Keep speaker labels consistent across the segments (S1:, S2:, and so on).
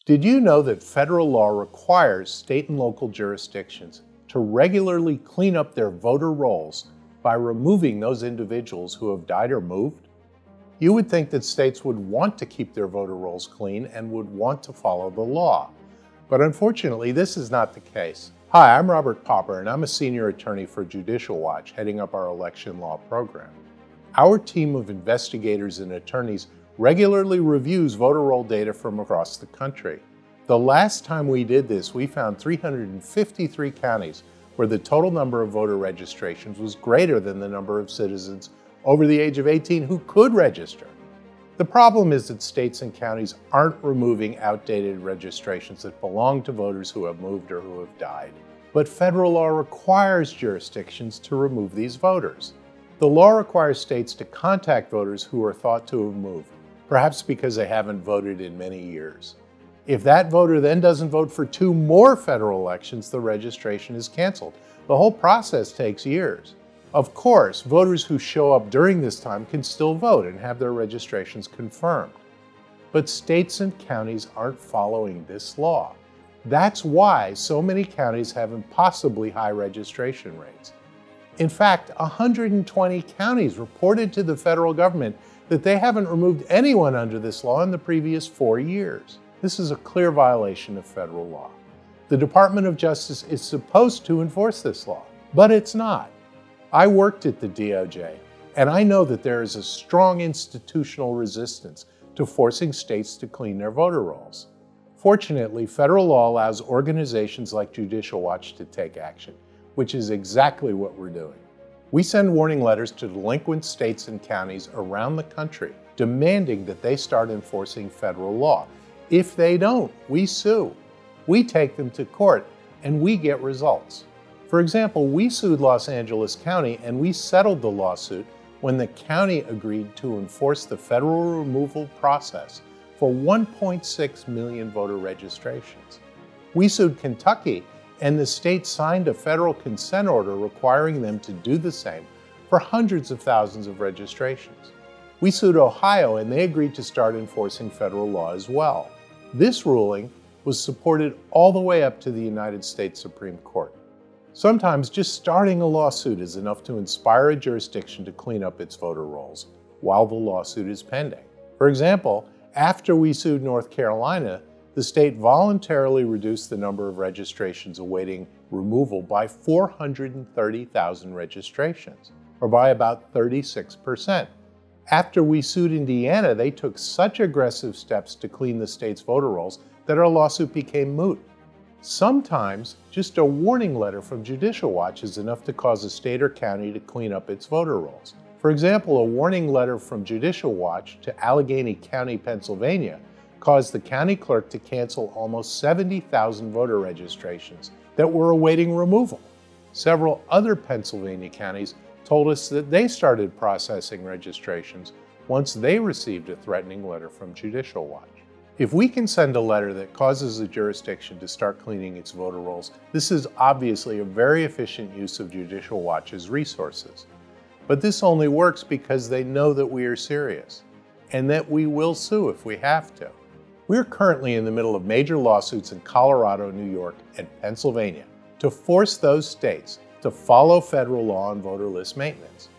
S1: Did you know that federal law requires state and local jurisdictions to regularly clean up their voter rolls by removing those individuals who have died or moved? You would think that states would want to keep their voter rolls clean and would want to follow the law. But unfortunately, this is not the case. Hi, I'm Robert Popper, and I'm a senior attorney for Judicial Watch, heading up our election law program. Our team of investigators and attorneys regularly reviews voter roll data from across the country. The last time we did this, we found 353 counties where the total number of voter registrations was greater than the number of citizens over the age of 18 who could register. The problem is that states and counties aren't removing outdated registrations that belong to voters who have moved or who have died. But federal law requires jurisdictions to remove these voters. The law requires states to contact voters who are thought to have moved, perhaps because they haven't voted in many years. If that voter then doesn't vote for 2 more federal elections, the registration is canceled. The whole process takes years. Of course, voters who show up during this time can still vote and have their registrations confirmed. But states and counties aren't following this law. That's why so many counties have impossibly high registration rates. In fact, 120 counties reported to the federal government that they haven't removed anyone under this law in the previous 4 years. This is a clear violation of federal law. The Department of Justice is supposed to enforce this law, but it's not. I worked at the DOJ, and I know that there is a strong institutional resistance to forcing states to clean their voter rolls. Fortunately, federal law allows organizations like Judicial Watch to take action, which is exactly what we're doing. We send warning letters to delinquent states and counties around the country, demanding that they start enforcing federal law. If they don't, we sue. We take them to court, and we get results. For example, we sued Los Angeles County, and we settled the lawsuit when the county agreed to enforce the federal removal process for 1.6 million voter registrations. We sued Kentucky, and the state signed a federal consent order requiring them to do the same for hundreds of thousands of registrations. We sued Ohio, and they agreed to start enforcing federal law as well. This ruling was supported all the way up to the United States Supreme Court. Sometimes just starting a lawsuit is enough to inspire a jurisdiction to clean up its voter rolls while the lawsuit is pending. For example, after we sued North Carolina, the state voluntarily reduced the number of registrations awaiting removal by 430,000 registrations, or by about 36%. After we sued Indiana, they took such aggressive steps to clean the state's voter rolls that our lawsuit became moot. Sometimes, just a warning letter from Judicial Watch is enough to cause a state or county to clean up its voter rolls. For example, a warning letter from Judicial Watch to Allegheny County, Pennsylvania, caused the county clerk to cancel almost 70,000 voter registrations that were awaiting removal. Several other Pennsylvania counties told us that they started processing registrations once they received a threatening letter from Judicial Watch. If we can send a letter that causes a jurisdiction to start cleaning its voter rolls, this is obviously a very efficient use of Judicial Watch's resources. But this only works because they know that we are serious, and that we will sue if we have to. We're currently in the middle of major lawsuits in Colorado, New York, and Pennsylvania to force those states to follow federal law on voter list maintenance.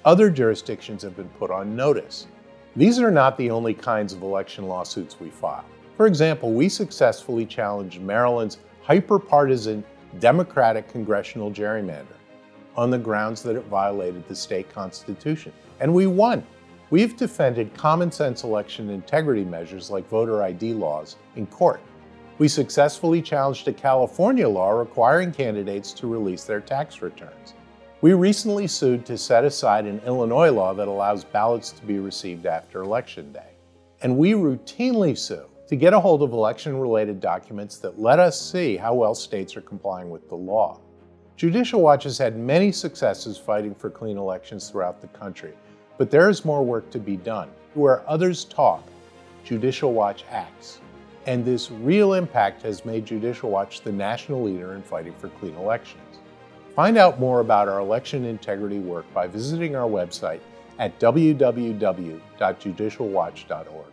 S1: Other jurisdictions have been put on notice. These are not the only kinds of election lawsuits we file. For example, we successfully challenged Maryland's hyper-partisan Democratic congressional gerrymander on the grounds that it violated the state constitution, and we won. We've defended common-sense election integrity measures like voter ID laws in court. We successfully challenged a California law requiring candidates to release their tax returns. We recently sued to set aside an Illinois law that allows ballots to be received after Election Day. And we routinely sue to get a hold of election-related documents that let us see how well states are complying with the law. Judicial Watch has had many successes fighting for clean elections throughout the country, but there is more work to be done. Where others talk, Judicial Watch acts. And this real impact has made Judicial Watch the national leader in fighting for clean elections. Find out more about our election integrity work by visiting our website at www.judicialwatch.org.